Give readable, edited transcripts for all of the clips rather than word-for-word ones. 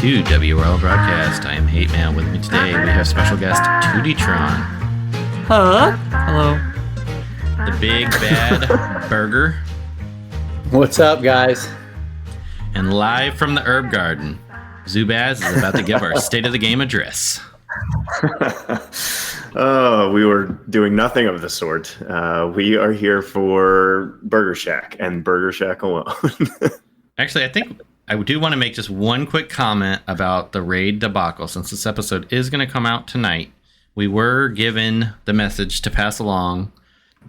to WROL Broadcast. I am Hate Man. With me today, we have special guest Tewtytron. Huh? Hello. The big bad burger. What's up, guys? And live from the herb garden, Zubaz is about to give our state of the game address. We were doing nothing of the sort. We are here for Burgershack and Burgershack alone. Actually, I think I do want to make just one quick comment about the raid debacle. Since this episode is going to come out tonight, we were given the message to pass along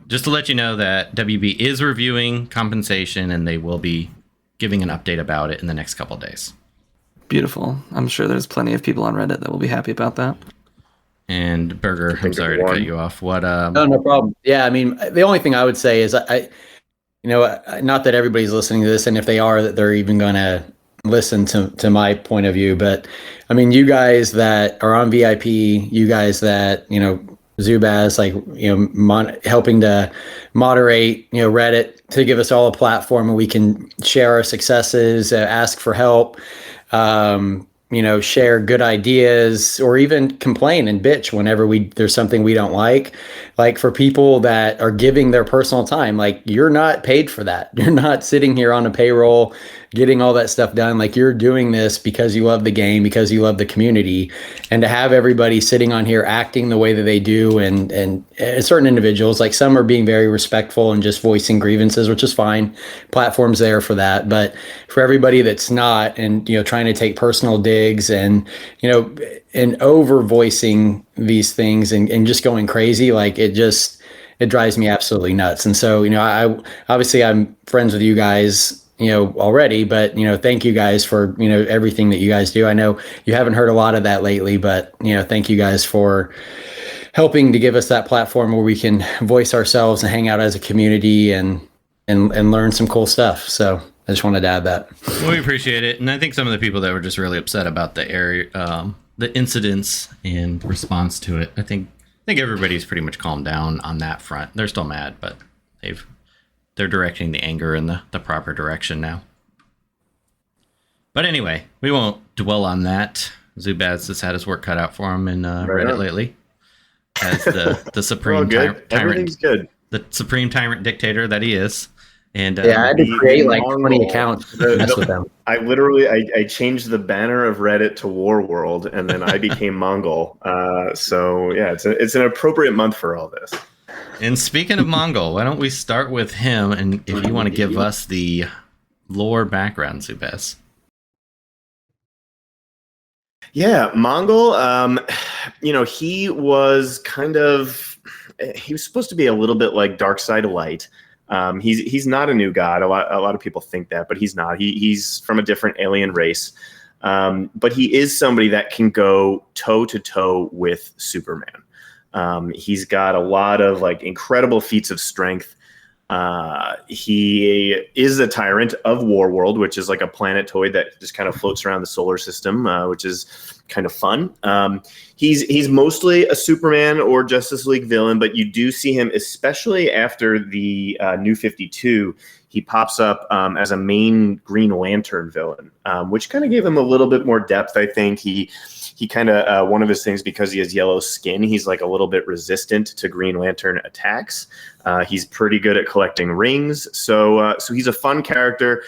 just to let you know that WB is reviewing compensation and they will be giving an update about it in the next couple of days. Beautiful. I'm sure there's plenty of people on Reddit that will be happy about that. And Burger, I'm sorry to cut you off. What? No problem. Yeah, I mean, the only thing I would say is not that everybody's listening to this, and if they are, that they're even going to listen to my point of view. But I mean, you guys that are on VIP, you guys that, Zubaz, helping to moderate, Reddit to give us all a platform where we can share our successes, ask for help, share good ideas, or even complain and bitch whenever there's something we don't like. Like, for people that are giving their personal time, like, you're not paid for that. You're not sitting here on a payroll getting all that stuff done. Like, you're doing this because you love the game, because you love the community. And to have everybody sitting on here acting the way that they do, and certain individuals, like, some are being very respectful and just voicing grievances, which is fine. Platform's there for that. But for everybody that's not, and trying to take personal digs and over voicing these things and just going crazy, like, it drives me absolutely nuts. And so, I'm friends with you guys, already, but, thank you guys for, everything that you guys do. I know you haven't heard a lot of that lately, but, thank you guys for helping to give us that platform where we can voice ourselves and hang out as a community and learn some cool stuff. So I just wanted to add that. Well, we appreciate it. And I think some of the people that were just really upset about the area, the incidents and response to it, I think everybody's pretty much calmed down on that front. They're still mad, but they're directing the anger in the proper direction now. But anyway, we won't dwell on that. Zubaz has had his work cut out for him in Reddit lately as the supreme tyrant. Everything's good. The supreme tyrant dictator that he is. And I had to create like 20 accounts to mess with them. I changed the banner of Reddit to War World, and then I became Mongol. So yeah, it's an appropriate month for all this. And speaking of Mongol, why don't we start with him? And if you want to give us the lore background, Zubaz. Yeah, Mongol. He was supposed to be a little bit like Dark Side of Light. He's not a new god. A lot of people think that, but he's not. He's from a different alien race. But he is somebody that can go toe to toe with Superman. He's got a lot of incredible feats of strength. He is a tyrant of Warworld, which is like a planetoid that just kind of floats around the solar system, which is kind of fun. He's mostly a Superman or Justice League villain, but you do see him, especially after the New 52, he pops up as a main Green Lantern villain, which kind of gave him a little bit more depth, I think. He kind of, one of his things, because he has yellow skin, he's like a little bit resistant to Green Lantern attacks. He's pretty good at collecting rings. So he's a fun character.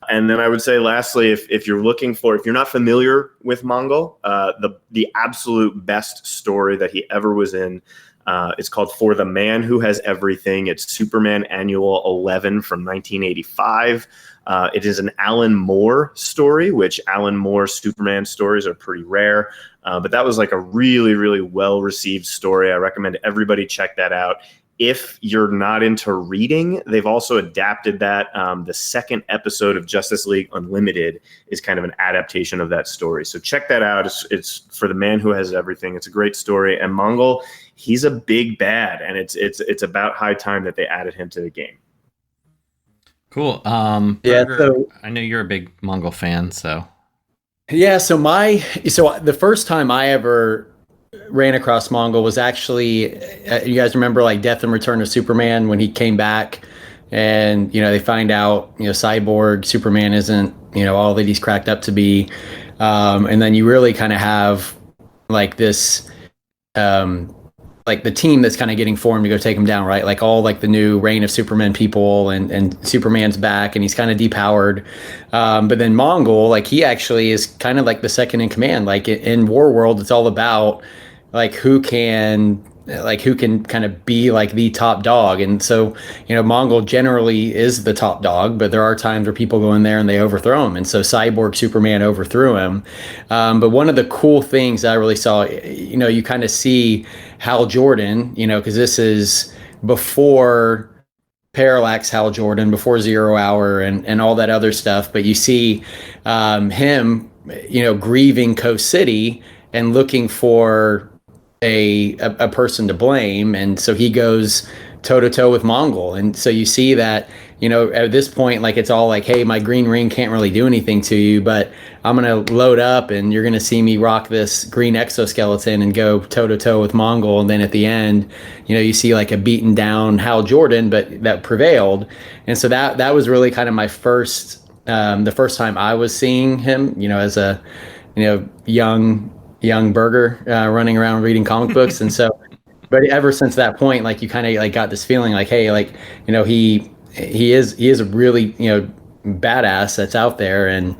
And then I would say, lastly, if you're not familiar with Mongol, the absolute best story that he ever was in, it's called For the Man Who Has Everything. It's Superman Annual 11 from 1985. It is an Alan Moore story, which Alan Moore Superman stories are pretty rare. But that was like a really, really well-received story. I recommend everybody check that out. If you're not into reading, they've also adapted that. The second episode of Justice League Unlimited is kind of an adaptation of that story. So check that out. It's For the Man Who Has Everything. It's a great story. And Mongol, he's a big bad, and it's about high time that they added him to the game. Cool. Yeah. Burger, So I know you're a big Mongol fan, so. Yeah. So the first time I ever ran across Mongol was actually, you guys remember Death and Return of Superman, when he came back and, they find out, Cyborg Superman isn't, all that he's cracked up to be. And then you really kind of have like this, like the team that's kind of getting formed to go take him down, right? Like all like the new Reign of Superman people, and Superman's back and he's kind of depowered. But then Mongol, like he actually is kind of like the second in command. Like in War World, it's all about like who can kind of be like the top dog. And so, Mongol generally is the top dog, but there are times where people go in there and they overthrow him. And so Cyborg Superman overthrew him. But one of the cool things I really saw, you kind of see Hal Jordan, because this is before Parallax Hal Jordan, before 0 Hour and all that other stuff. But you see him, grieving Coast City and looking for a person to blame, and so he goes toe to toe with Mongol. And so you see that, at this point, like it's all like, hey, my green ring can't really do anything to you, but I'm gonna load up and you're gonna see me rock this green exoskeleton and go toe to toe with Mongol. And then at the end, you see like a beaten down Hal Jordan, but that prevailed. And so that was really kind of my first, the first time I was seeing him, as a young burger running around reading comic books. And so, but ever since that point, like you kind of like got this feeling like, hey, like, he is a really, badass that's out there. And,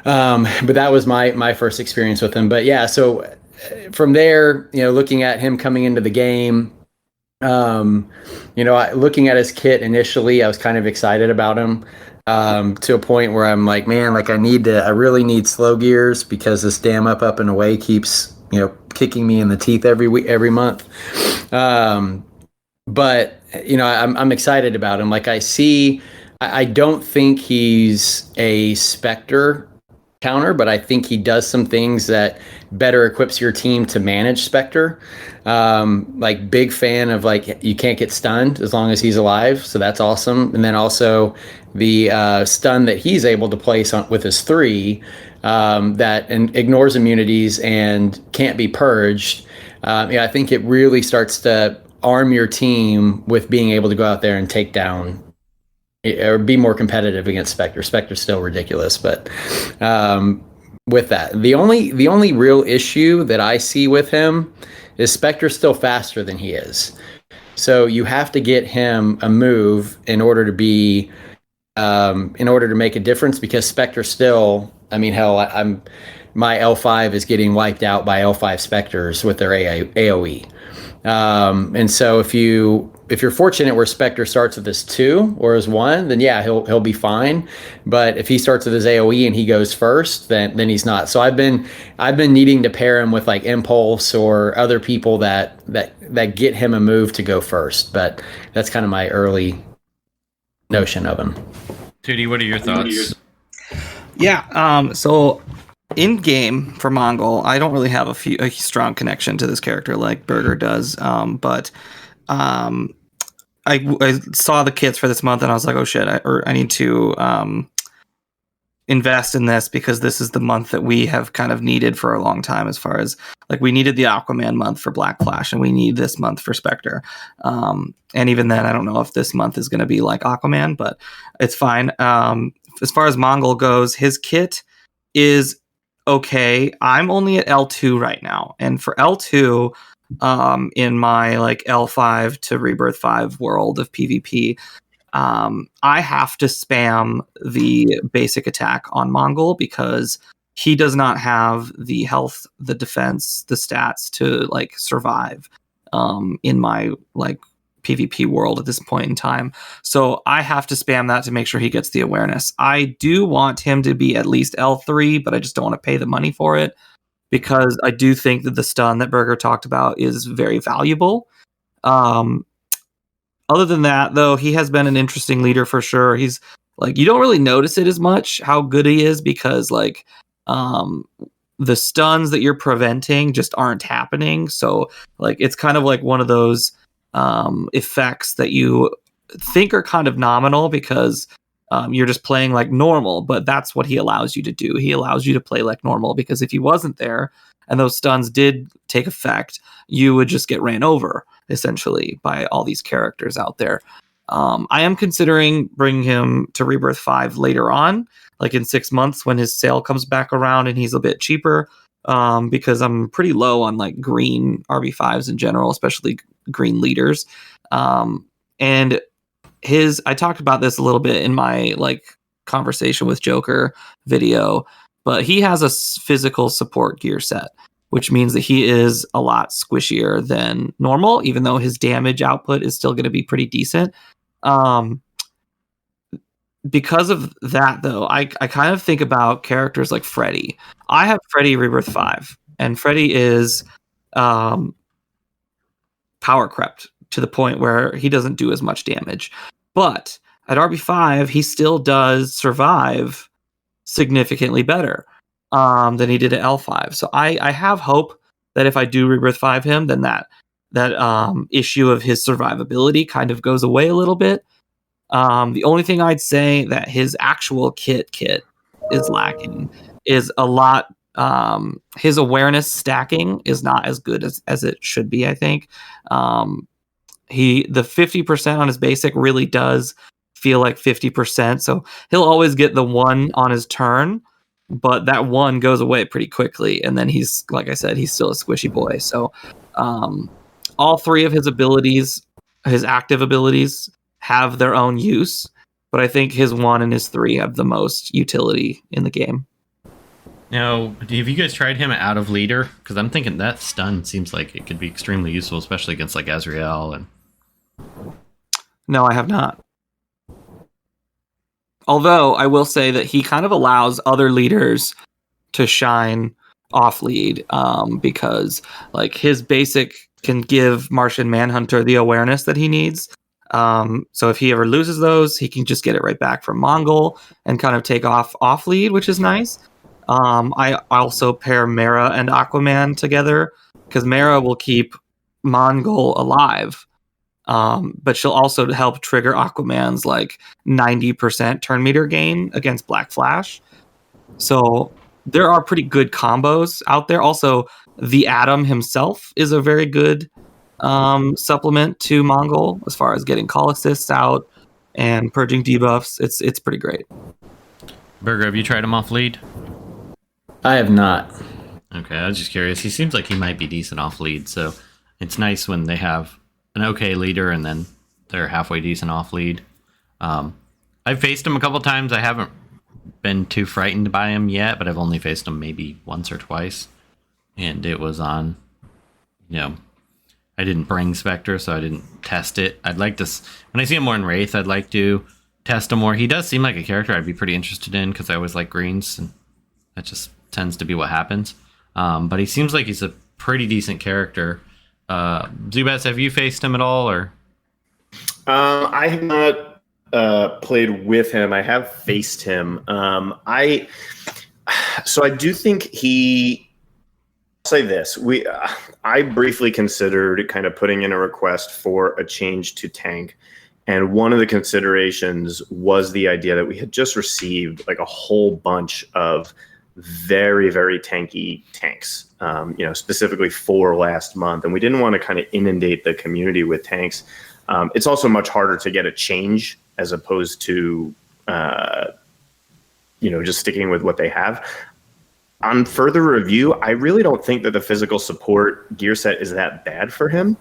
but that was my first experience with him. But yeah, so from there, looking at him coming into the game, looking at his kit initially, I was kind of excited about him. To a point where I'm like, man, like I really need slow gears because this damn up and away keeps, kicking me in the teeth every month. But I'm excited about him. Like I don't think he's a Spectre counter, but I think he does some things that better equips your team to manage Spectre. Like big fan of like, you can't get stunned as long as he's alive. So that's awesome. And then also the stun that he's able to place with his 3 that ignores immunities and can't be purged. I think it really starts to arm your team with being able to go out there and take down or be more competitive against Spectre. Spectre's still ridiculous, but with that, the only real issue that I see with him is Spectre's still faster than he is. So you have to get him a move in order to be in order to make a difference, because Spectre still, I mean, hell, my L5 is getting wiped out by L5 Spectres with their AoE. And so if you're fortunate where Spectre starts with his 2 or his 1, then yeah, he'll be fine. But if he starts with his AoE and he goes first, then he's not. So I've been needing to pair him with like Impulse or other people that get him a move to go first. But that's kind of my early notion of him. Tutti, what are your thoughts? Yeah. So in game for Mongol, I don't really have a strong connection to this character like Burger does. But I saw the kits for this month and I was like, oh shit, I need to invest in this, because this is the month that we have kind of needed for a long time, as far as like we needed the Aquaman month for Black Flash and we need this month for Spectre. And even then, I don't know if this month is going to be like Aquaman, but it's fine. As far as Mongol goes, his kit is okay. I'm only at L2 right now. And for L2, in my like L5 to Rebirth 5 world of PvP, I have to spam the basic attack on Mongol because he does not have the health, the defense, the stats to like survive in my like PvP world at this point in time. So I have to spam that to make sure he gets the awareness. I do want him to be at least L3, but I just don't want to pay the money for it, because I do think that the stun that Burger talked about is very valuable. Other than that, though, he has been an interesting leader for sure. He's like, you don't really notice it as much how good he is, because like the stuns that you're preventing just aren't happening. So like it's kind of like one of those effects that you think are kind of nominal because you're just playing like normal, but that's what he allows you to do. He allows you to play like normal, because if he wasn't there and those stuns did take effect, you would just get ran over essentially by all these characters out there. I am considering bringing him to Rebirth 5 later on, like in 6 months when his sale comes back around and he's a bit cheaper, because I'm pretty low on like green RB5s in general, especially green leaders. And I talked about this a little bit in my like conversation with Joker video, but he has a physical support gear set, which means that he is a lot squishier than normal, even though his damage output is still going to be pretty decent. Because of that, though, I kind of think about characters like Freddy. I have Freddy Rebirth 5, and Freddy is power crept to the point where he doesn't do as much damage. But at RB5, he still does survive significantly better than he did at L5. So I have hope that if I do Rebirth 5 him, then that issue of his survivability kind of goes away a little bit. The only thing I'd say that his actual kit is lacking is a lot. His awareness stacking is not as good as it should be, I think. The 50% on his basic really does feel like 50%. So he'll always get the 1 on his turn, but that 1 goes away pretty quickly. And then he's, like I said, he's still a squishy boy. So all 3 of his abilities, his active abilities, have their own use, but I think his 1 and his 3 have the most utility in the game. Now, have you guys tried him out of leader? Because I'm thinking that stun seems like it could be extremely useful, especially against like Azrael. And no, I have not. Although I will say that he kind of allows other leaders to shine off lead, because like his basic can give Martian Manhunter the awareness that he needs. So if he ever loses those, he can just get it right back from Mongol and kind of take off lead, which is nice. I also pair Mara and Aquaman together because Mara will keep Mongol alive. But she'll also help trigger Aquaman's like 90% turn meter gain against Black Flash. So there are pretty good combos out there. Also, the Atom himself is a very good supplement to Mongol as far as getting call assists out and purging debuffs. It's pretty great. Burger, have you tried him off lead? I have not. Okay, I was just curious. He seems like he might be decent off lead, so it's nice when they have an okay leader and then they're halfway decent off lead. I've faced him a couple times. I haven't been too frightened by him yet, but I've only faced him maybe once or twice, and it was on, I didn't bring Spectre, so I didn't test it. I'd like to, when I see him more in Wraith, I'd like to test him more. He does seem like a character I'd be pretty interested in because I always like greens, and that just tends to be what happens. But he seems like he's a pretty decent character. Zubaz, have you faced him at all, or? I have not played with him. I have faced him. I do think I'll say this. I briefly considered kind of putting in a request for a change to tank. And one of the considerations was the idea that we had just received like a whole bunch of very, very tanky tanks, specifically 4 last month. And we didn't want to kind of inundate the community with tanks. It's also much harder to get a change as opposed to, just sticking with what they have. On further review, I really don't think that the physical support gear set is that bad for him.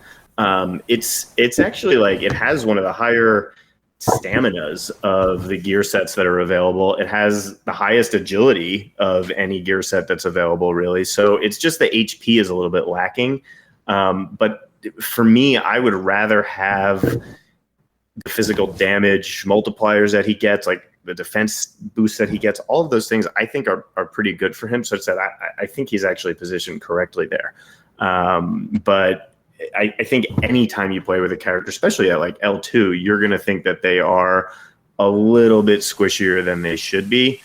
It's actually like it has one of the higher staminas of the gear sets that are available. It has the highest agility of any gear set that's available, really. So it's just the HP is a little bit lacking. But for me, I would rather have the physical damage multipliers that he gets, like the defense boost that he gets. All of those things I think are pretty good for him, such that I think he's actually positioned correctly there. But I think anytime you play with a character, especially at like L2, you're going to think that they are a little bit squishier than they should be.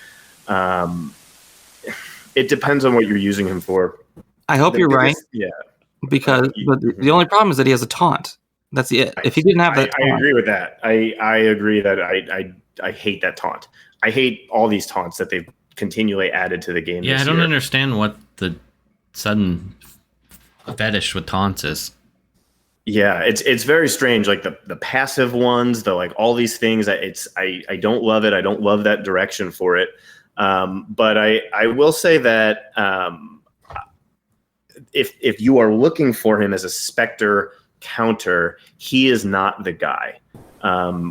It depends on what you're using him for. I hope you're right. Yeah. Because the only problem is that he has a taunt. That's it. If he didn't have that taunt. I agree with that. I agree that I hate that taunt. I hate all these taunts that they've continually added to the game. Yeah, this I don't year. understand what the sudden fetish with taunts is. Yeah, it's very strange. Like the passive ones, the like all these things. I don't love it. I don't love that direction for it. But I will say that if you are looking for him as a Spectre counter, he is not the guy.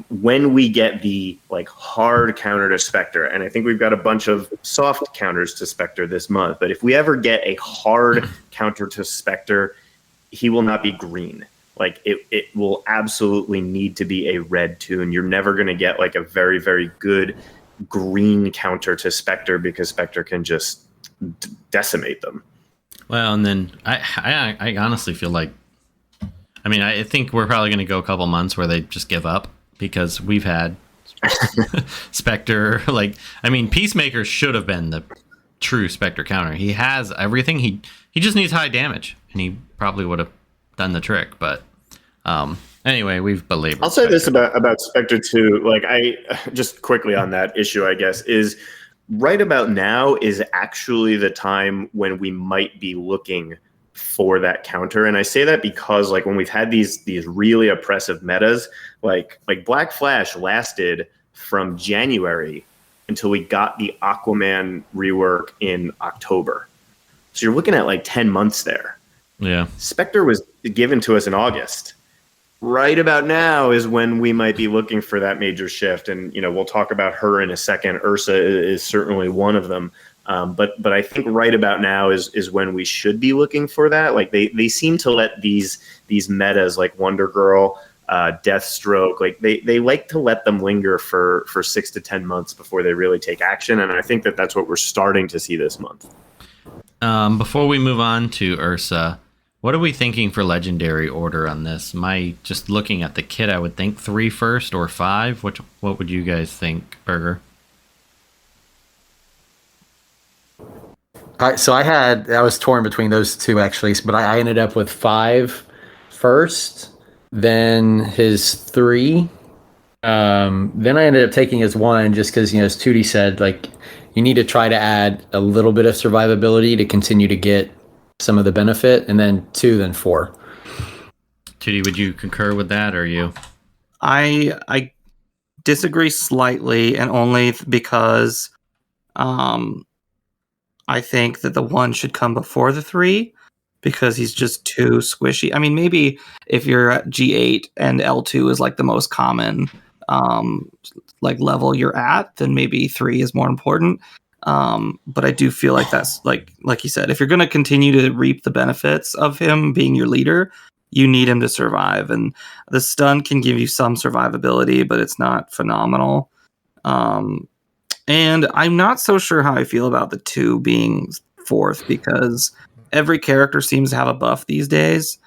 When we get the like hard counter to Spectre, and I think we've got a bunch of soft counters to Spectre this month, but if we ever get a hard counter to Spectre, he will not be green. Like it will absolutely need to be a red tune. You're never going to get like a very, very good green counter to Spectre because Spectre can just decimate them. Well, and then I honestly feel like, I mean, I think we're probably going to go a couple months where they just give up because we've had Spectre. Like, I mean, Peacemaker should have been the true Spectre counter. He has everything. He just needs high damage, and he probably would have done the trick. But anyway, we've belabored. I'll say this about Spectre too. Like, I just quickly on that issue, I guess, is right about now is actually the time when we might be looking for that counter. And I say that because like when we've had these really oppressive metas, like Black Flash lasted from January until we got the Aquaman rework in October. So you're looking at like 10 months there. Yeah. Spectre was given to us in August. Right about now is when we might be looking for that major shift. And, you know, we'll talk about her in a second. Ursa is certainly one of them. But I think right about now is when we should be looking for that. Like they seem to let these metas like Wonder Girl, Deathstroke, like they like to let them linger for 6 to 10 months before they really take action. And I think that's what we're starting to see this month. Before we move on to Ursa, what are we thinking for legendary order on this? Just looking at the kit, I would think 3 first or 5. What would you guys think, Burger? I was torn between those two actually, but I ended up with 5 first, then his 3. Then I ended up taking his 1 just because, you know, as Tutti said, like you need to try to add a little bit of survivability to continue to get some of the benefit, and then 2, then 4. Tutti, would you concur with that, or you? I disagree slightly, and only because I think that the 1 should come before the 3 because he's just too squishy. I mean, maybe if you're at G8 and L2 is like the most common like level you're at, then maybe 3 is more important. But I do feel like that's like you said, if you're going to continue to reap the benefits of him being your leader, you need him to survive. And the stun can give you some survivability, but it's not phenomenal. And I'm not so sure how I feel about the 2 being 4th because every character seems to have a buff these days.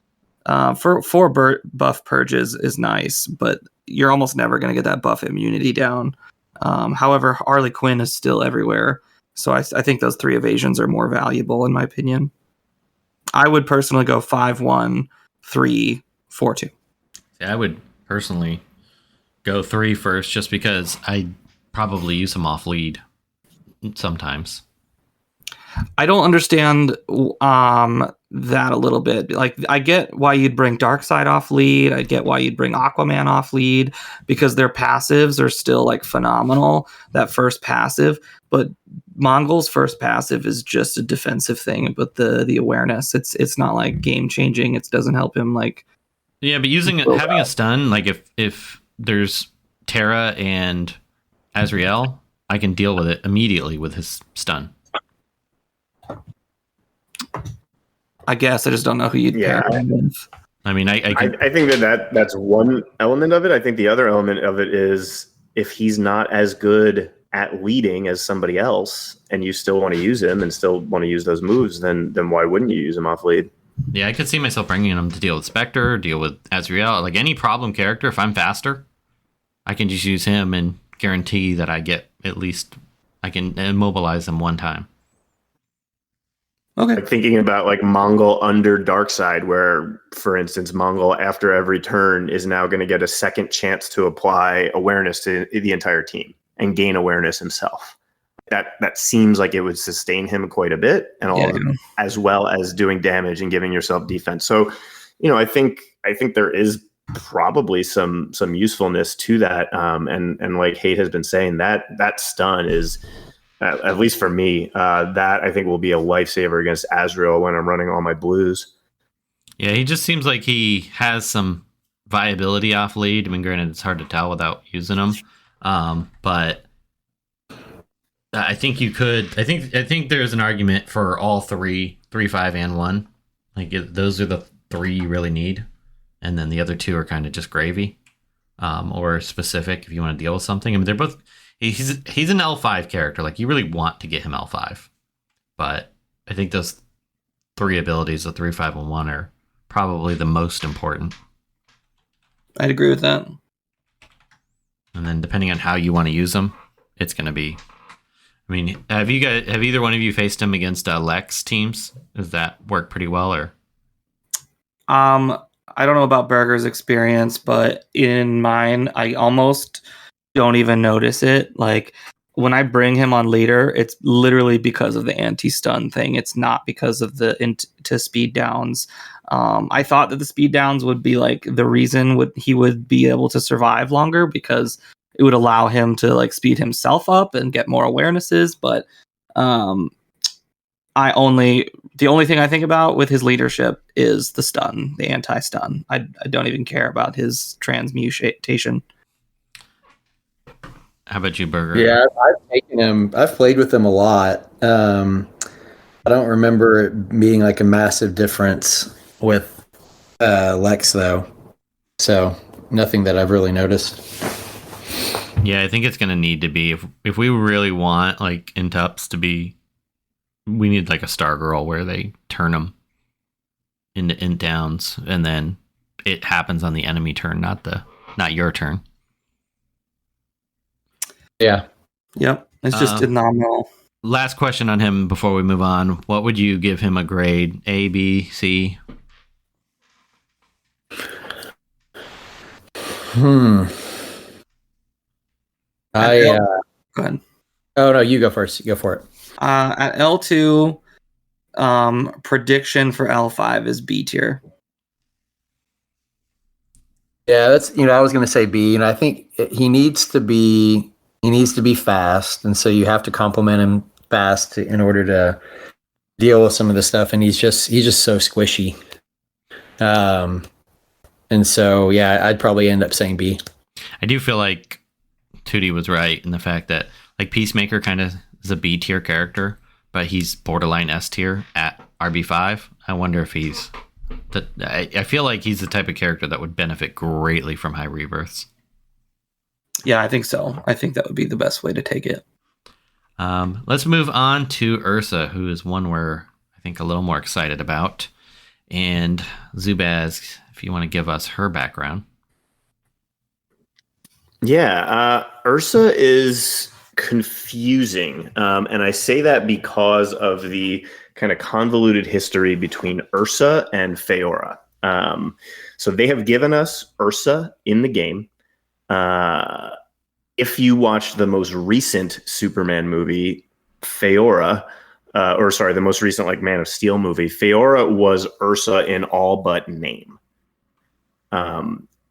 4 buff purges is nice, but you're almost never going to get that buff immunity down. However, Harley Quinn is still everywhere. So I think those 3 evasions are more valuable in my opinion. I would personally go 5-1, 3, 4-2. Yeah, I would personally go 3 first just because I probably use him off lead sometimes. I don't understand that a little bit. Like, I get why you'd bring Darkseid off lead. I get why you'd bring Aquaman off lead because their passives are still like phenomenal. That first passive, but Mongol's first passive is just a defensive thing. But the awareness, it's not like game changing. It doesn't help him like. Yeah, but having a stun, like if there's Terra and Azrael, I can deal with it immediately with his stun. I guess I just don't know who you'd pair him with. I mean, I think that's one element of it. I think the other element of it is if he's not as good at leading as somebody else, and you still want to use him and still want to use those moves, then why wouldn't you use him off lead? Yeah, I could see myself bringing him to deal with Spectre, deal with Azrael, like any problem character. If I'm faster, I can just use him and guarantee that I get at least I can immobilize him 1 time. Okay. Like thinking about like Mongol under Darkseid, where, for instance, Mongol after every turn is now going to get a second chance to apply awareness to the entire team and gain awareness himself. That seems like it would sustain him quite a bit, and as well as doing damage and giving yourself defense. So I think there is probably some usefulness to that. And like Haight has been saying, that stun is, at least for me, that I think will be a lifesaver against Azrael when I'm running all my blues. Yeah, he just seems like he has some viability off lead. I mean, granted, it's hard to tell without using him, but I think you could. I think there's an argument for all 3, 5, and 1. Like those are the 3 you really need, and then the other 2 are kind of just gravy, or specific if you want to deal with something. I mean, they're both. He's an L5 character. Like you really want to get him L5, but I think those 3 abilities, the 3, 5, and 1, are probably the most important. I'd agree with that. And then depending on how you want to use them, it's going to be. I mean, have either one of you faced him against Lex teams? Does that work pretty well, or? I don't know about Burger's experience, but in mine, I almost don't even notice it. Like when I bring him on leader, it's literally because of the anti-stun thing. It's not because of the into speed downs. I thought that the speed downs would be like the reason he would be able to survive longer, because it would allow him to like speed himself up and get more awarenesses. But the only thing I think about with his leadership is the stun, the anti-stun. I don't even care about his transmutation. How about you, Burger? Yeah, I've taken him. I've played with him a lot. I don't remember it being like a massive difference with Lex, though. So nothing that I've really noticed. Yeah, I think it's going to need to be, if we really want like intups to be, we need like a star girl where they turn them into int downs, and then it happens on the enemy turn, not your turn. Yeah. Yep. It's just nominal. Last question on him before we move on. What would you give him a grade? A, B, C? Go ahead. Oh no, you go first. Go for it. At L2, prediction for L5 is B tier. Yeah, that's I was going to say B, and I think he needs to be fast, and so you have to complement him fast in order to deal with some of the stuff, and he's just so squishy. And so yeah, I'd probably end up saying B. I do feel like Tutti was right in the fact that like Peacemaker kind of is a B tier character, but he's borderline S tier at RB5. I wonder if he's that. I feel like he's the type of character that would benefit greatly from high rebirths. Yeah, I think so. I think that would be the best way to take it. Let's move on to Ursa, who is one we're, I think, a little more excited about. And Zubaz, if you want to give us her background. Yeah, Ursa is confusing. And I say that because of the kind of convoluted history between Ursa and Feora. So they have given us Ursa in the game. If you watched the most recent Superman movie, Feora, the most recent like Man of Steel movie, Feora was Ursa in all but name.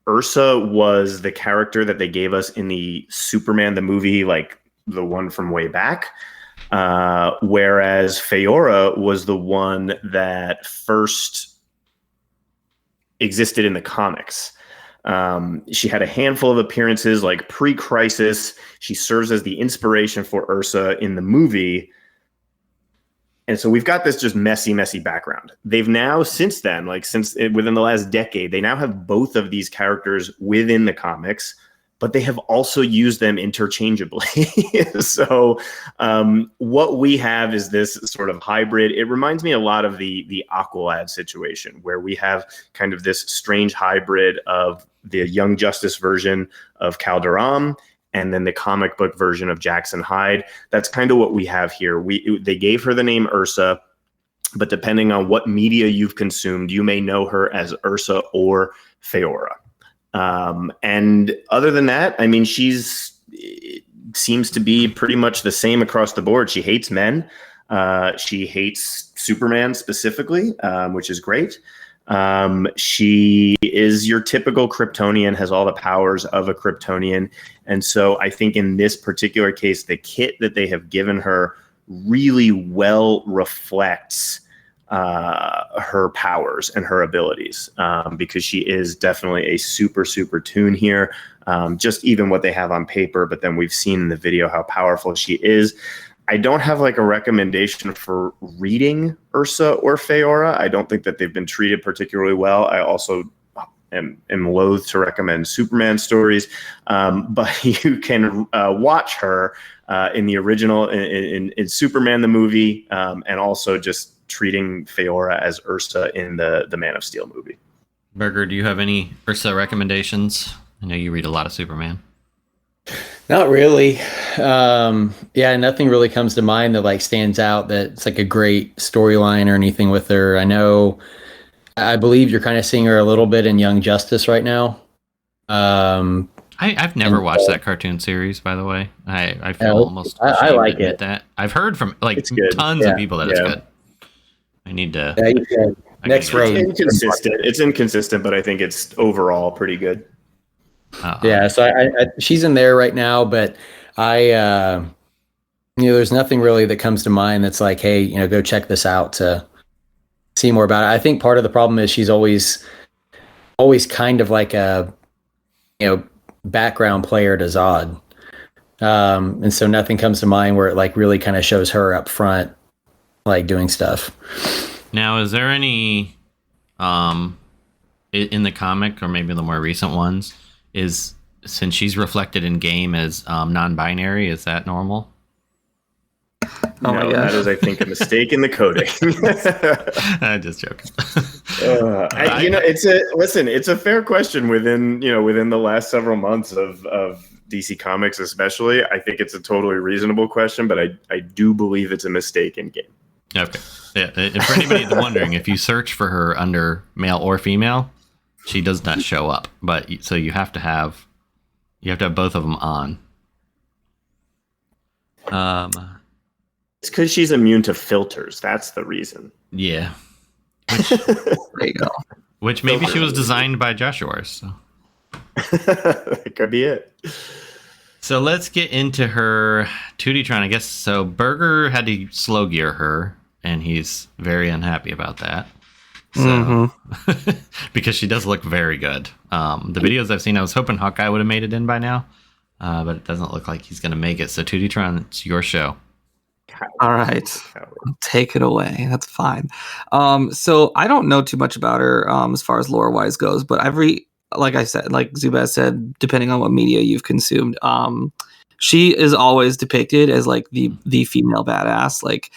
Ursa was the character that they gave us in the Superman, the movie, like the one from way back. Whereas Feora was the one that first existed in the comics. She had a handful of appearances like pre-Crisis. She serves as the inspiration for Ursa in the movie. And so we've got this just messy background. They've now, since then, within the last decade, they now have both of these characters within the comics, but they have also used them interchangeably. So what we have is this sort of hybrid. It reminds me a lot of the Aqualad situation, where we have kind of this strange hybrid of the Young Justice version of Calderon and then the comic book version of Jackson Hyde. That's kind of what we have here. They gave her the name Ursa, but depending on what media you've consumed, you may know her as Ursa or Feora. And other than that, I mean, it seems to be pretty much the same across the board. She hates men. She hates Superman specifically, which is great. She is your typical Kryptonian, has all the powers of a Kryptonian. And so I think in this particular case, the kit that they have given her really well reflects her powers and her abilities, because she is definitely a super tune here. Just even what they have on paper, but then we've seen in the video how powerful she is. I don't have like a recommendation for reading Ursa or Feora. I don't think that they've been treated particularly well. I also am loath to recommend Superman stories, but you can watch her in the original, in Superman the movie, and also just treating Feora as Ursa in the Man of Steel movie. Burger, do you have any Ursa recommendations? I know you read a lot of Superman. Not really. Yeah, nothing really comes to mind that like stands out that it's like a great storyline or anything with her. I believe you're kind of seeing her a little bit in Young Justice right now. I've never watched that cartoon series, by the way. I feel almost I like to admit it. that. I've heard from like tons of people that it's good. I need to. Yeah, you can. Next road. It's inconsistent, but I think it's overall pretty good. Yeah, so she's in there right now, but there's nothing really that comes to mind that's like, hey, go check this out to see more about it. I think part of the problem is she's always kind of like a, background player to Zod. And so nothing comes to mind where it like really kind of shows her up front, like doing stuff. Now, is there any, in the comic or maybe the more recent ones, since she's reflected in game as non-binary, is that normal? Oh no, that is, I think, a mistake in the coding. I'm just joking. It's a fair question within the last several months of DC Comics, especially. I think it's a totally reasonable question, but I do believe it's a mistake in game. Okay. Yeah. And for anybody wondering, if you search for her under male or female, she does not show up. But so you have to have both of them on. It's because she's immune to filters. That's the reason. Yeah. There you go. Which maybe she was designed by Joshua. So. That could be it. So let's get into her Tewtytron, I guess. So Burger had to slow gear her, and he's very unhappy about that. So because she does look very good. The videos I've seen, I was hoping Hawkeye would have made it in by now, but it doesn't look like he's going to make it. So Tewtytron, it's your show. All right, take it away. That's fine. So I don't know too much about her as far as lore wise goes, but like I said, like Zubaz said, depending on what media you've consumed, she is always depicted as like the female badass. Like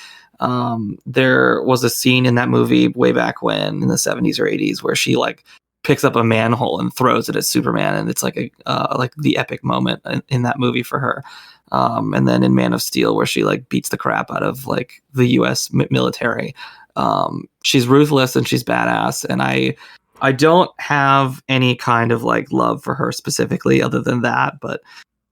there was a scene in that movie way back when in the 70s or 80s where she like picks up a manhole and throws it at Superman, and it's like like the epic moment in that movie for her. And then in Man of Steel, where she like beats the crap out of like the U.S. military. She's ruthless and she's badass, and I don't have any kind of like love for her specifically other than that, but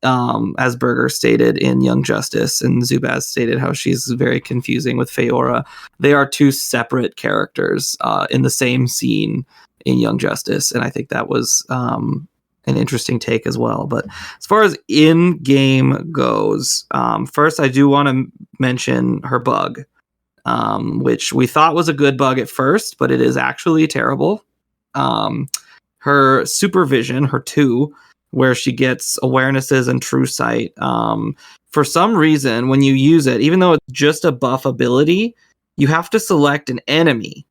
as Burger stated in Young Justice, and Zubaz stated how she's very confusing with Feora. They are two separate characters in the same scene in Young Justice, and I think that was an interesting take as well. But as far as in-game goes, first I do want to mention her bug, which we thought was a good bug at first, but it is actually terrible. Her supervision, her 2, where she gets awarenesses and true sight. For some reason, when you use it, even though it's just a buff ability, you have to select an enemy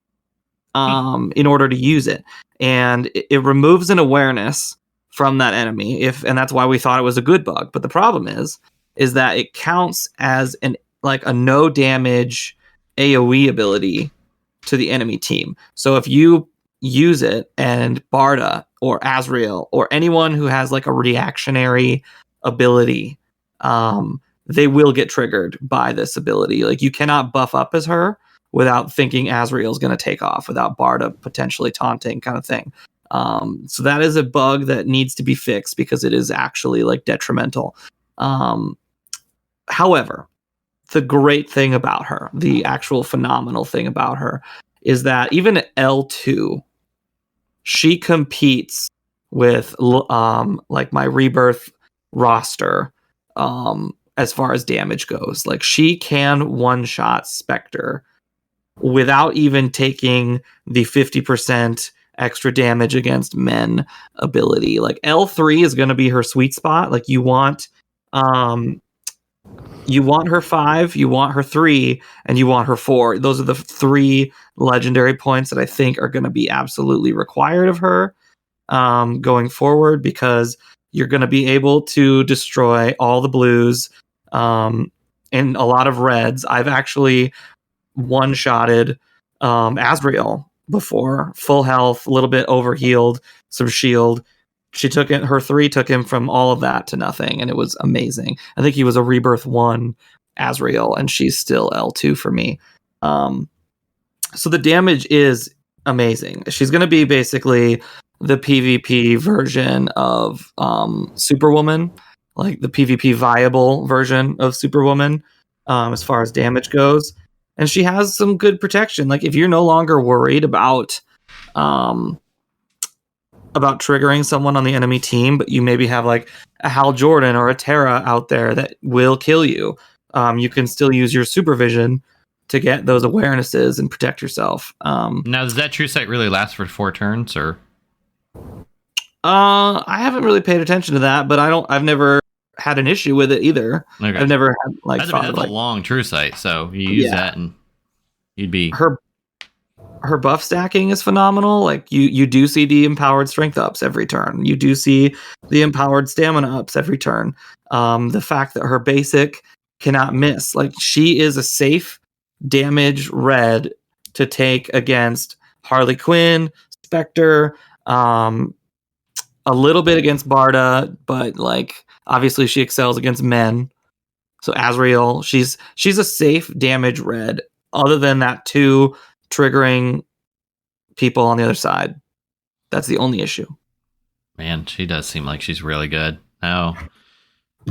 in order to use it. And it removes an awareness from that enemy, and that's why we thought it was a good bug. But the problem is that it counts as a no damage AoE ability to the enemy team. So if you use it and Barda or Azrael or anyone who has like a reactionary ability, they will get triggered by this ability. Like you cannot buff up as her without thinking Azrael's going to take off, without Barda potentially taunting, kind of thing. So that is a bug that needs to be fixed because it is actually like detrimental. However, the great thing about her, the actual phenomenal thing about her, is that even at L2, she competes with like my Rebirth roster as far as damage goes. Like, she can one-shot Spectre without even taking the 50% extra damage against men ability. Like, L3 is going to be her sweet spot. Like, you want her 5, you want her 3, and you want her 4. Those are the 3 legendary points that I think are going to be absolutely required of her going forward, because you're going to be able to destroy all the blues and a lot of reds. I've actually one-shotted Azrael before, full health, a little bit overhealed, some shield. She took it. Her 3 took him from all of that to nothing, and it was amazing. I think he was a Rebirth 1 Azrael, and she's still L2 for me. So the damage is amazing. She's going to be basically the PvP version of Superwoman, like the PvP viable version of Superwoman as far as damage goes. And she has some good protection. Like, if you're no longer worried about triggering someone on the enemy team, but you maybe have like a Hal Jordan or a Terra out there that will kill you, you can still use your supervision to get those awarenesses and protect yourself. Now, does that true sight really last for 4 turns, or? I haven't really paid attention to that, but I've never had an issue with it either. Okay. I've never had like That's, thought that's of, like, a long true sight, so you use that and you'd be her buff stacking is phenomenal. Like, you do see the empowered strength ups every turn. You do see the empowered stamina ups every turn. The fact that her basic cannot miss, like, she is a safe damage red to take against Harley Quinn, Spectre, a little bit against Barda, but like, obviously she excels against men. So Azrael, she's a safe damage red, other than that 2 triggering people on the other side. That's the only issue. Man, she does seem like she's really good. Oh.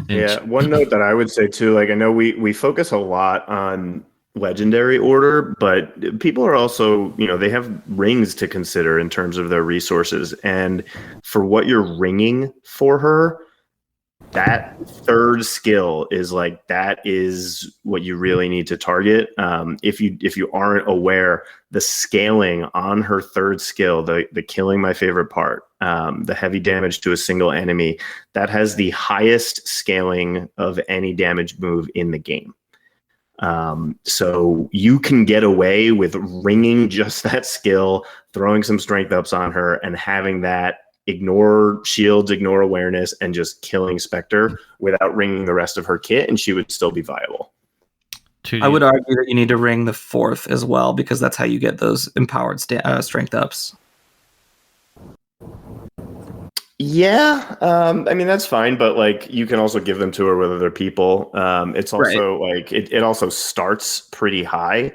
Yeah, one note that I would say too, like, I know we focus a lot on legendary order, but people are also, they have rings to consider in terms of their resources. And for what you're ringing for her, that 3rd skill is like, that is what you really need to target. If you aren't aware, the scaling on her 3rd skill, the killing my favorite part, the heavy damage to a single enemy, that has the highest scaling of any damage move in the game. So you can get away with ringing just that skill, throwing some strength ups on her, and having that ignore shields, ignore awareness, and just killing Spectre without ringing the rest of her kit, and she would still be viable. I would argue that you need to ring the 4th as well, because that's how you get those empowered strength ups. Yeah, I mean, that's fine, but like, you can also give them to her with other people. It's also like, it also starts pretty high,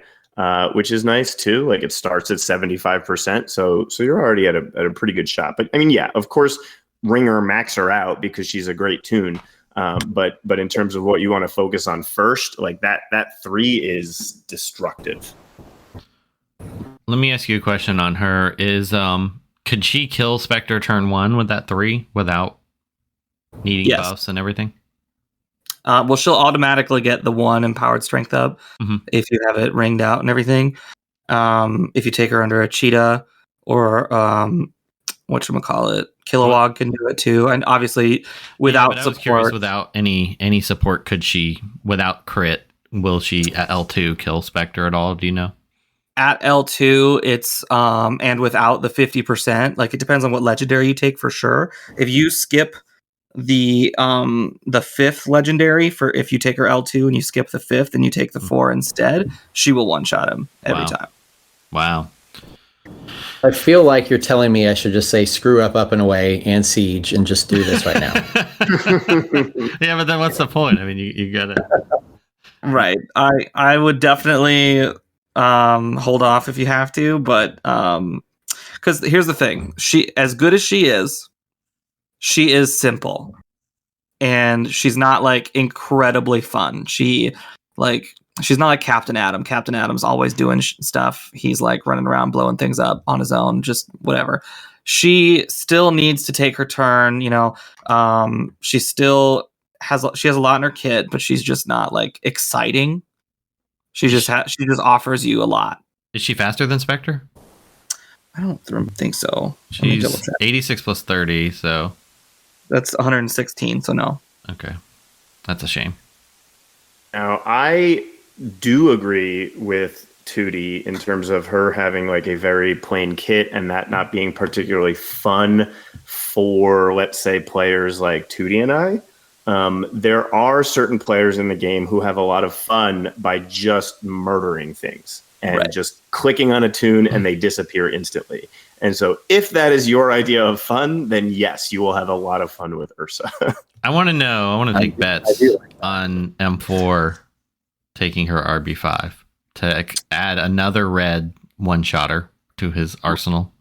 which is nice too. Like, it starts at 75%, so you're already at a pretty good shot. But I mean, yeah, of course, ring her, max her out, because she's a great tune. But in terms of what you want to focus on first, like that 3 is destructive. Let me ask you a question on her. Could she kill Spectre turn 1 with that 3 without needing buffs and everything? Well, she'll automatically get the 1 empowered strength up if you have it ringed out and everything. If you take her under a cheetah, or whatchamacallit, Kilowog can do it too. And obviously, without support, I was curious, without any support, could she, without crit, will she at L2 kill Spectre at all? Do you know? At L2, it's and without the 50%, like, it depends on what legendary you take for sure. If you skip the 5th legendary, for if you take her L2 and you skip the 5th and you take the 4 instead, she will one-shot him every time. Wow. I feel like you're telling me I should just say screw up and away and siege and just do this right now. Yeah, but then what's the point? I mean, you gotta. Right. I would definitely hold off if you have to, but because here's the thing, she, as good as she is simple, and she's not like incredibly fun. She's not like Captain Atom. Captain Atom's always doing stuff. He's like running around blowing things up on his own, just whatever. she still needs to take her turn. She still has a lot in her kit, but she's just not like exciting. She just offers you a lot. Is she faster than Spectre? I don't think so. She's 86 plus 30, so that's 116. So no. Okay, that's a shame. Now I do agree with Tutti in terms of her having like a very plain kit and that not being particularly fun for, let's say, players like Tutti and I. There are certain players in the game who have a lot of fun by just murdering things and just clicking on a tune and they disappear instantly. And so if that is your idea of fun, then yes, you will have a lot of fun with Ursa. I want to take bets on M4 taking her RB5 to add another red one-shotter to his arsenal.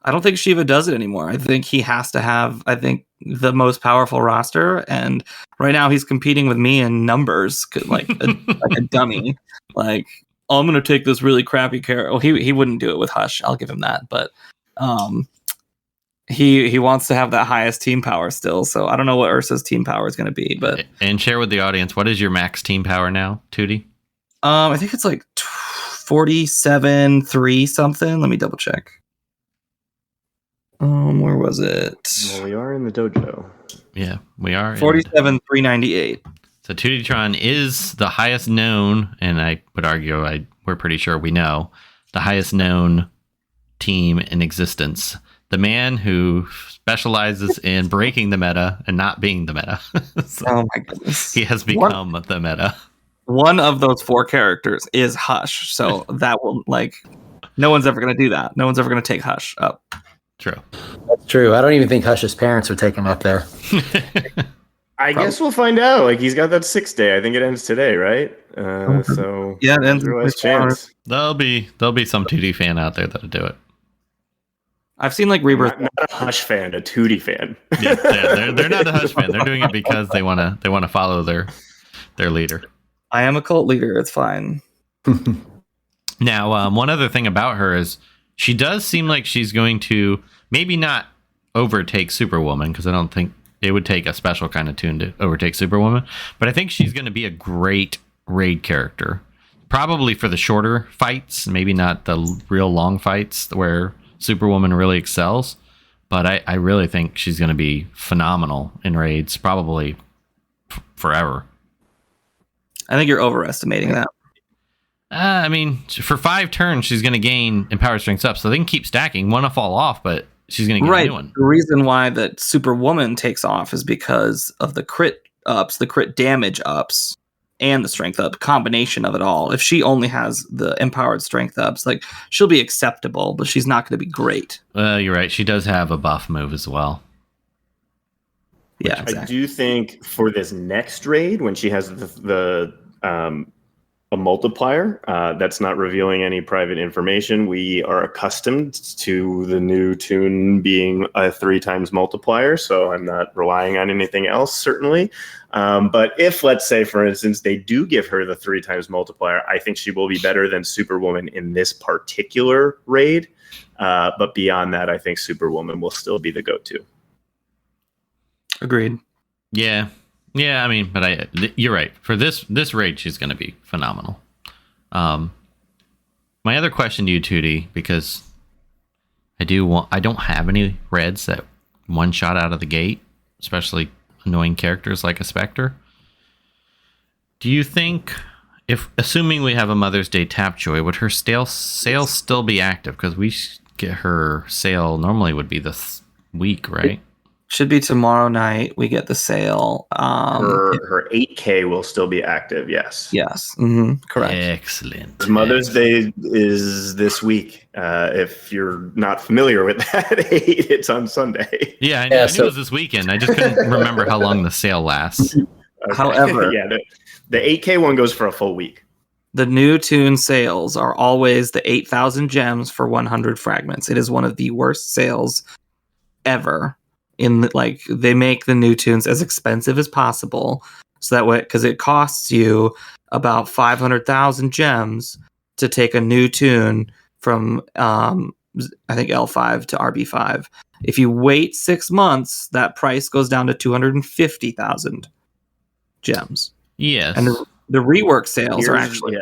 I don't think Shiva does it anymore. I think he has to have, the most powerful roster. And right now he's competing with me in numbers, like a dummy. Like, oh, I'm going to take this really crappy character. Well, he wouldn't do it with Hush. I'll give him that. But he wants to have that highest team power still. So I don't know what Ursa's team power is going to be. But and share with the audience, what is your max team power now, Tutti? I think it's like 47.3 something. Let me double check. Where was it? Well, we are in the dojo. Yeah, we are. 47,398. So Tewtytron is the highest known, and I would argue we're pretty sure we know, the highest known team in existence. The man who specializes in breaking the meta and not being the meta. So oh my goodness. He has become the meta. One of those 4 characters is Hush. So that will, no one's ever going to do that. No one's ever going to take Hush up. True. That's true. I don't even think Hush's parents would take him up there. I guess we'll find out. Like, he's got that 6th day. I think it ends today, right? So yeah, it ends with chance. There'll be some Tutti fan out there that'll do it. I've seen Rebirth. Not a Hush fan, a Tutti fan. Yeah, they're not a Hush fan. They're doing it because they want to follow their leader. I am a cult leader. It's fine. Now, one other thing about her is she does seem like she's going to maybe not overtake Superwoman, because I don't think it would take a special kind of tune to overtake Superwoman, but I think she's going to be a great raid character. Probably for the shorter fights, maybe not the real long fights where Superwoman really excels, but I really think she's going to be phenomenal in raids, probably forever. I think you're overestimating that. I mean, for 5 turns, she's going to gain Empowered Strengths up, so they can keep stacking. One will fall off, but she's going to get a new one. The reason why that Superwoman takes off is because of the crit ups, the crit damage ups, and the strength up combination of it all. If she only has the empowered strength ups, she'll be acceptable, but she's not going to be great. You're right. She does have a buff move as well. Yeah, exactly. I do think for this next raid, when she has a multiplier, that's not revealing any private information. We are accustomed to the new tune being a 3 times multiplier, so I'm not relying on anything else, certainly. But if, let's say, for instance, they do give her the 3 times multiplier, I think she will be better than Superwoman in this particular raid. But beyond that, I think Superwoman will still be the go-to. Agreed. Yeah. I mean, but you're right. For this raid, she's going to be phenomenal. My other question to you, Tutti, because I don't have any reds that one shot out of the gate, especially annoying characters like a Spectre. Do you think, assuming we have a Mother's Day Tapjoy, would her sale still be active? Because we get her sale normally would be this week, right? Should be tomorrow night. We get the sale. Her 8K will still be active. Yes. Yes. Correct. Excellent. Mother's Day is this week. If you're not familiar with that, it's on Sunday. Yeah, I knew it was this weekend. I just couldn't remember how long the sale lasts. Okay. However, the 8K one goes for a full week. The new tune sales are always the 8,000 gems for 100 fragments. It is one of the worst sales ever. They make the new tunes as expensive as possible, so that way, because it costs you about 500,000 gems to take a new tune from I think L5 to RB5. If you wait 6 months, that price goes down to 250,000 gems. Yes. And the rework sales are actually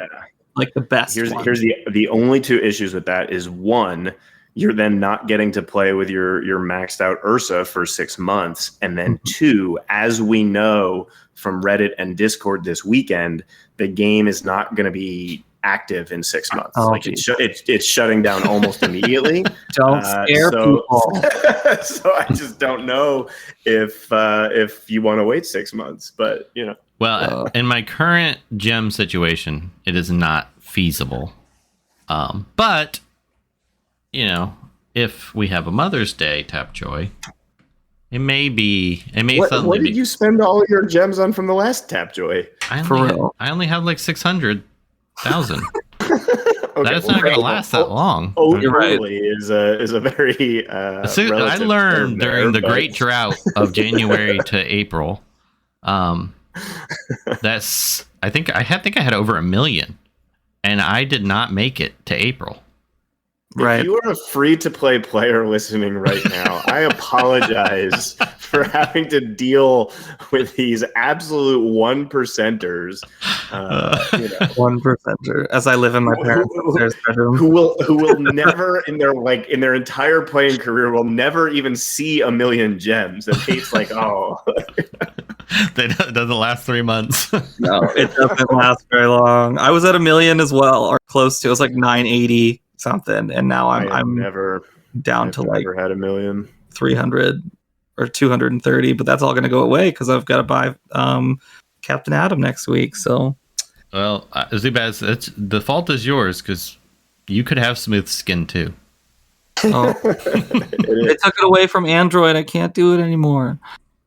like the best. Here's the only two issues with that is one, you're then not getting to play with your maxed out Ursa for 6 months. And then two, as we know from Reddit and Discord this weekend, the game is not going to be active in 6 months. It's shutting down almost immediately. Don't scare people. So I just don't know if you want to wait 6 months, but you know. Well, in my current gem situation, it is not feasible. But you know, if we have a Mother's Day Tapjoy, it may suddenly what did you spend all of your gems on from the last Tapjoy? I only have like 600,000. That's not going to last that long. Overly is a very. I learned during the great drought of January to April. I think I had over 1 million, and I did not make it to April. Right. If you are a free-to-play player listening right now, I apologize for having to deal with these absolute 1%ers. One percenter. As I live in my parents' bedroom, who will never in their entire playing career will never even see 1 million gems. And it's like, oh, that doesn't last 3 months. No, it doesn't last very long. I was at 1 million as well, or close to. It was like 980 something, and now I'm never down to like had 1 million, 300 or 230, but that's all going to go away because I've got to buy Captain Atom next week. So, well, Zubaz, the fault is yours because you could have smooth skin too. Oh, they took it away from Android. I can't do it anymore.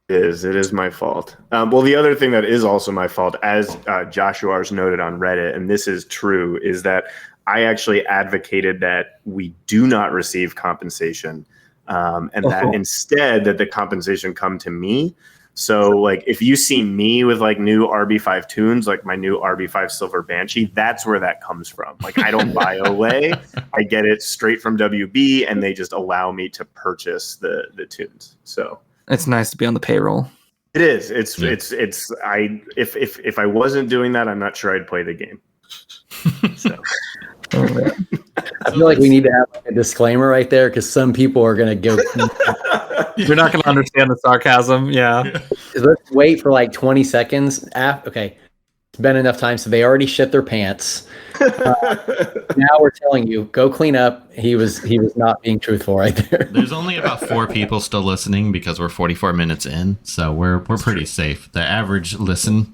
It is my fault. Well, the other thing that is also my fault, as Joshua's noted on Reddit, and this is true, is that I actually advocated that we do not receive compensation, and that instead that the compensation come to me. So like if you see me with like new RB5 tunes, like my new RB5 Silver Banshee, that's where that comes from. Like I don't buy away. I get it straight from WB, and they just allow me to purchase the tunes. So it's nice to be on the payroll. It is. If I wasn't doing that, I'm not sure I'd play the game. So. I feel like we need to have a disclaimer right there because some people are going to go. You're not going to understand the sarcasm. Yeah. Let's wait for like 20 seconds. Okay. It's been enough time. So they already shit their pants. Now we're telling you, go clean up. He was not being truthful right there. There's only about 4 people still listening because we're 44 minutes in. So we're pretty safe. The average listen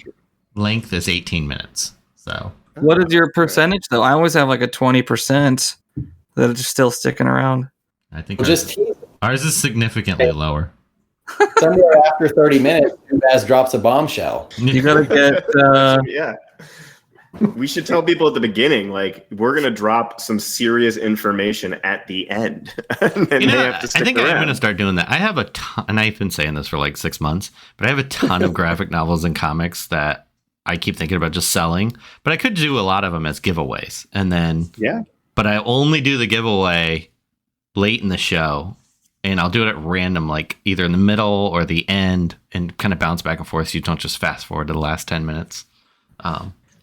length is 18 minutes. So. What is your percentage though? I always have like a 20% that are just still sticking around. I think ours is significantly lower. Somewhere after 30 minutes, Baz drops a bombshell. You gotta get yeah. We should tell people at the beginning, like we're gonna drop some serious information at the end, and then they have to stick I think around. I'm gonna start doing that. I have a ton, and I've been saying this for like 6 months, but I have a ton of graphic novels and comics that I keep thinking about just selling, but I could do a lot of them as giveaways. And then, but I only do the giveaway late in the show, and I'll do it at random, like either in the middle or the end, and kind of bounce back and forth so you don't just fast forward to the last 10 minutes.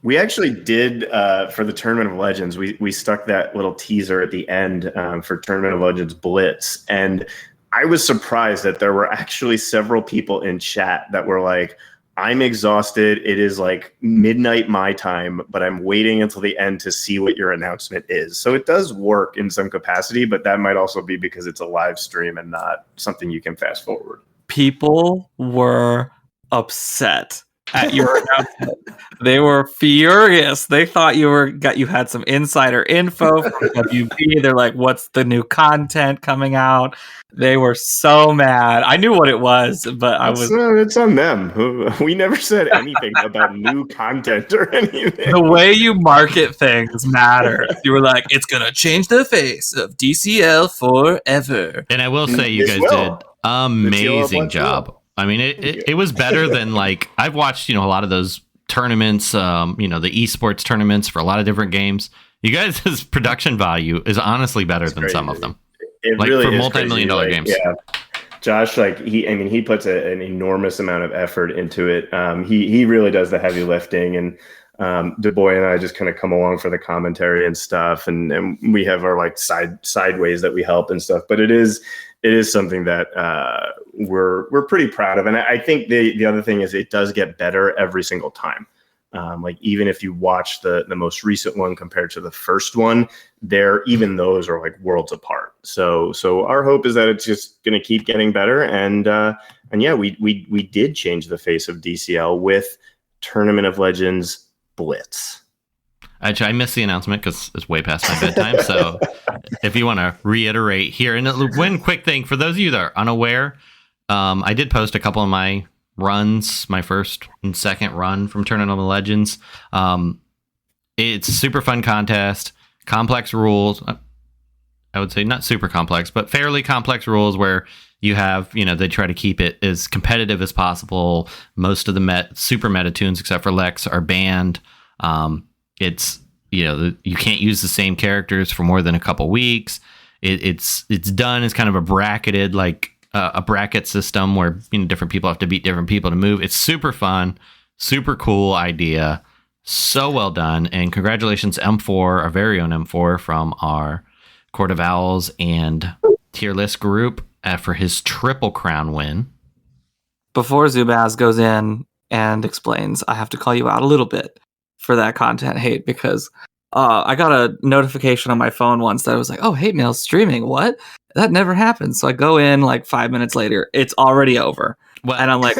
We actually did for the Tournament of Legends. We stuck that little teaser at the end for Tournament of Legends Blitz, and I was surprised that there were actually several people in chat that were like, I'm exhausted. It is like midnight my time, but I'm waiting until the end to see what your announcement is. So it does work in some capacity, but that might also be because it's a live stream and not something you can fast forward. People were upset at your announcement. They were furious. They thought you had some insider info from WB. They're like, what's the new content coming out? They were so mad. I knew what it was, but it's on them. We never said anything about new content or anything. The way you market things matters. You were like, it's gonna change the face of DCL forever. And I will say, you guys did amazing job. I mean, it was better than like I've watched, a lot of those tournaments, the esports tournaments for a lot of different games. You guys' production value is honestly better than some of them. It like really for is multi-million-dollar crazy. games. Yeah. Josh, he puts an enormous amount of effort into it. He really does the heavy lifting, and Du Bois and I just kind of come along for the commentary and stuff, and we have our like sideways that we help and stuff. But it is something that we're pretty proud of, and I think the other thing is it does get better every single time. Like even if you watch the most recent one compared to the first one, even those are like worlds apart. So our hope is that it's just going to keep getting better. And yeah, we did change the face of DCL with Tournament of Legends Blitz. I missed the announcement because it's way past my bedtime. So if you want to reiterate here, and one quick thing for those of you that are unaware, I did post a couple of my runs, my first and second run from Tournament of Legends. It's a super fun contest, complex rules. I would say not super complex, but fairly complex rules where you have, they try to keep it as competitive as possible. Most of the super meta tunes, except for Lex, are banned. It's, you can't use the same characters for more than a couple weeks. It's done as kind of a bracketed, like, a bracket system where different people have to beat different people to move. It's super fun, super cool idea, so well done, and congratulations M4, our very own M4 from our Court of Owls and tier list group for his triple crown win. Before Zubaz goes in and explains, I have to call you out a little bit for that content hate because I got a notification on my phone once that was like, "Oh, hate mail's streaming." What? That never happened. So I go in like 5 minutes later, it's already over. Well, and I'm like,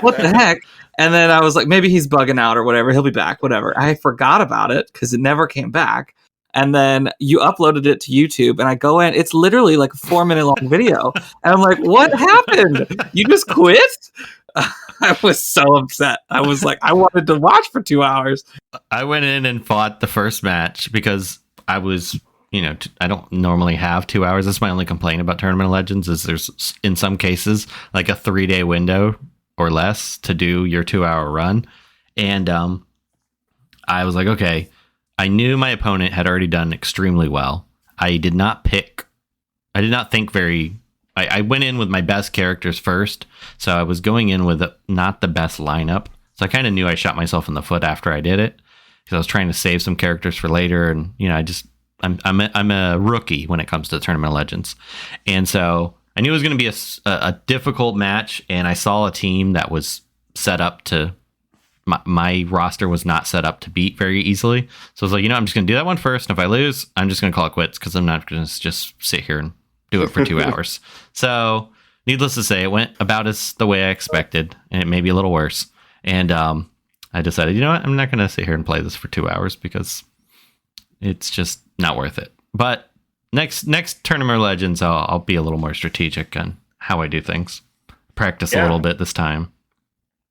what the heck? And then I was like, maybe he's bugging out or whatever. He'll be back, whatever. I forgot about it because it never came back. And then you uploaded it to YouTube and I go in, it's literally like a 4-minute long video. And I'm like, what happened? You just quit? I was so upset. I was like, I wanted to watch for 2 hours. I went in and fought the first match because I was, I don't normally have 2 hours. That's my only complaint about Tournament of Legends is there's, in some cases, like a 3-day window or less to do your 2-hour run. And I was like, okay, I knew my opponent had already done extremely well. I did not think I went in with my best characters first, so I was going in with not the best lineup. So I kind of knew I shot myself in the foot after I did it because I was trying to save some characters for later, and I'm a rookie when it comes to Tournament of Legends, and so I knew it was going to be a difficult match. And I saw a team that was set up to my roster was not set up to beat very easily. So I was like, I'm just going to do that one first, and if I lose, I'm just going to call it quits because I'm not going to just sit here and do it for 2 hours. So needless to say, it went about the way I expected, and it may be a little worse. And I decided, what? I'm not going to sit here and play this for 2 hours because it's just not worth it. But next Tournament of Legends, I'll be a little more strategic on how I do things. Practice a little bit this time.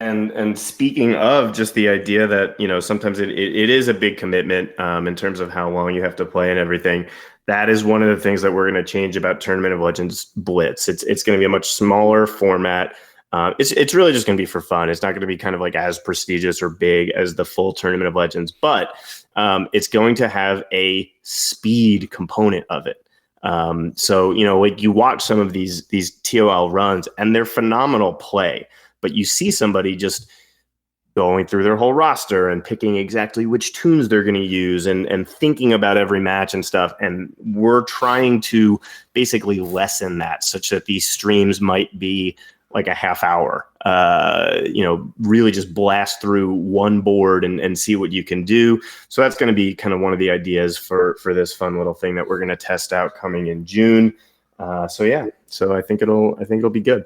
And speaking of just the idea that, sometimes it is a big commitment in terms of how long you have to play and everything. That is one of the things that we're going to change about Tournament of Legends Blitz. It's going to be a much smaller format. It's really just going to be for fun. It's not going to be kind of like as prestigious or big as the full Tournament of Legends, but it's going to have a speed component of it. So, like you watch some of these TOL runs and they're phenomenal play, but you see somebody just going through their whole roster and picking exactly which tunes they're going to use and thinking about every match and stuff. And we're trying to basically lessen that such that these streams might be like a half hour, really just blast through one board and see what you can do. So that's going to be kind of one of the ideas for this fun little thing that we're going to test out coming in June. So I think it'll be good.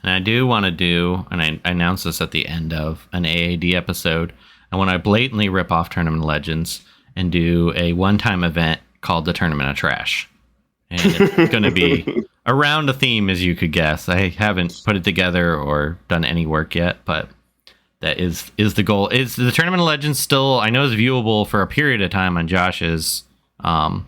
And I do want to do, and I announced this at the end of an AAD episode, I want to blatantly rip off Tournament of Legends and do a one-time event called the Tournament of Trash. And it's going to be around a theme, as you could guess. I haven't put it together or done any work yet, but that is the goal. Is the Tournament of Legends still, I know, is viewable for a period of time on Josh's Twitch?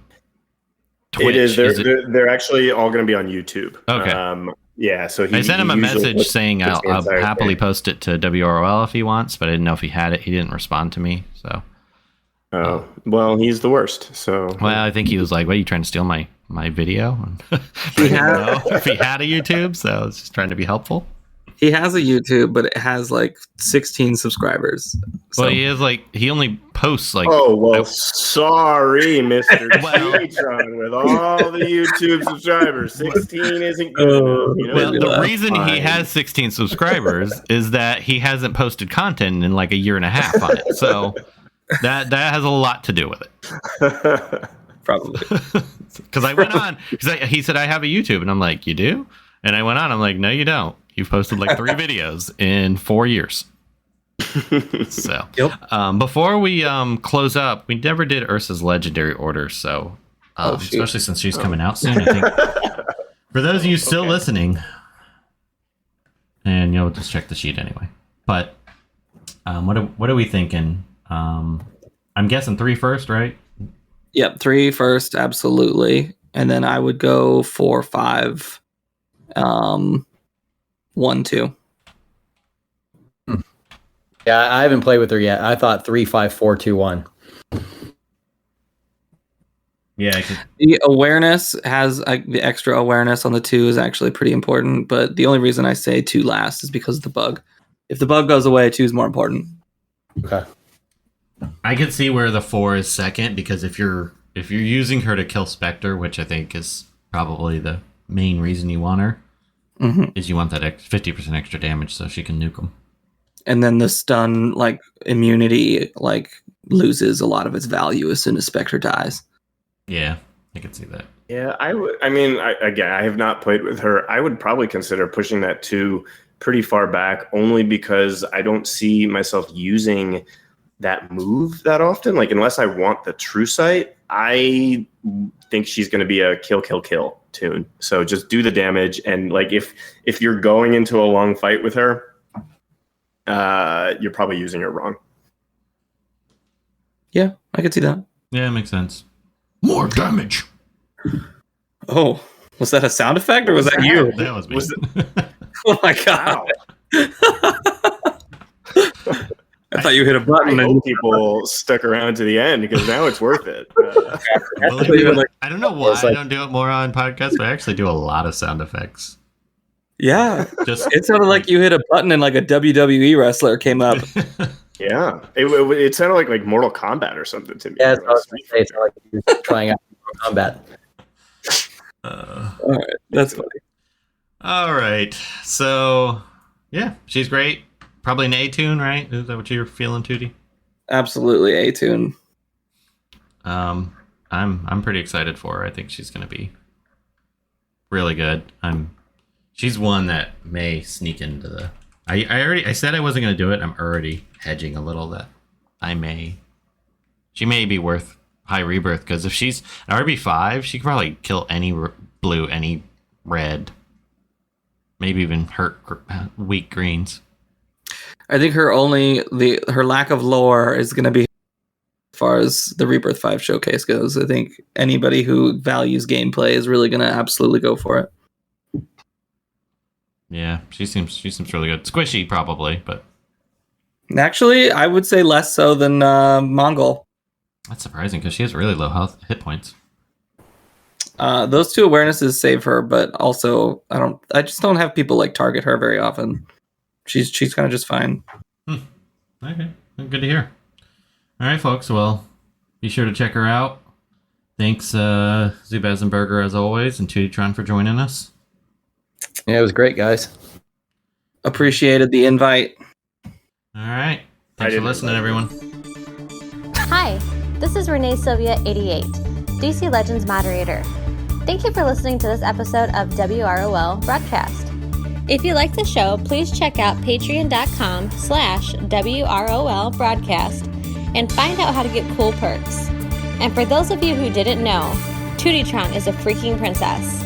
It is. They're actually all going to be on YouTube. Okay. Yeah, so I sent him a message saying I'll happily post it to WROL if he wants, but I didn't know if he had it. He didn't respond to me, so Oh, well, he's the worst. So, Well, I think he was like, "What, are you trying to steal my video?" He if he had a YouTube, so I was just trying to be helpful. He has a YouTube, but it has like 16 subscribers. So. Well, he only posts like. oh well, sorry, Mr. Tewtytron, with all the YouTube subscribers, 16 isn't good enough. You know? Well, the that's reason he fine. has 16 subscribers is that he hasn't posted content in like a year and a half on it. So that has a lot to do with it. Probably. Because I went on, he said, I have a YouTube. And I'm like, you do? And I went on, I'm like, no, you don't. You've posted like 3 videos in 4 years. So, Yep. Before we close up, we never did Ursa's legendary order. So, especially since she's coming out soon, I think. For those of you still listening, and you'll just check the sheet anyway. But what are we thinking? I'm guessing 3 first, right? Yep, 3 first, absolutely. And then I would go 4, 5, 1, 2. Yeah, I haven't played with her yet. I thought 3, 5, 4, 2, 1. Yeah, I could. The awareness has the extra awareness on the 2 is actually pretty important, but the only reason I say 2 last is because of the bug. If the bug goes away, 2 is more important. Okay. I could see where the 4 is second, because if you're using her to kill Spectre, which I think is probably the main reason you want her, is you want that 50% extra damage so she can nuke them. And then the stun immunity loses a lot of its value as soon as Spectre dies. Yeah, I could see that. Yeah, I would. I mean, I have not played with her. I would probably consider pushing that 2 pretty far back, only because I don't see myself using that move that often. Like, unless I want the true sight, I think she's going to be a kill tune. So just do the damage, and like if you're going into a long fight with her, you're probably using her wrong. Yeah, I could see that. Yeah, it makes sense. More damage. Oh, was that a sound effect or was that you? That was me. Oh my god! I thought you hit a button. I hope people stuck around to the end, because now it's worth it. I don't know why I don't do it more on podcasts, but I actually do a lot of sound effects. Yeah, Just it sounded like you hit a button and like a WWE wrestler came up. Yeah, it sounded like Mortal Kombat or something to me. Yeah, it's like you're trying out combat. All right, that's funny. All right, so yeah, she's great. Probably an A-tune, right? Is that what you're feeling, Tutti? Absolutely, A-tune. I'm pretty excited for her. I think she's going to be really good. She's one that may sneak into the. I said I wasn't going to do it. I'm already hedging a little that she may be worth high rebirth, because if she's an RB5, she can probably kill any blue, any red, maybe even hurt weak greens. I think her lack of lore is going to be, as far as the Rebirth 5 showcase goes. I think anybody who values gameplay is really going to absolutely go for it. Yeah, she seems really good. Squishy probably, but actually, I would say less so than Mongol. that's surprising because she has really low hit points. Those 2 awarenesses save her, but also I just don't have people target her very often. She's kind of just fine. Okay, good to hear. All right, folks. Well, be sure to check her out. Thanks, Zubaz and Burger, as always, and Tewtytron for joining us. Yeah, it was great, guys. Appreciated the invite. All right. Thanks for listening, everyone. Hi, this is Renee Sylvia 88, DC Legends moderator. Thank you for listening to this episode of WROL Broadcast. If you like the show, please check out patreon.com/WROL Broadcast and find out how to get cool perks. And for those of you who didn't know, Tewtytron is a freaking princess.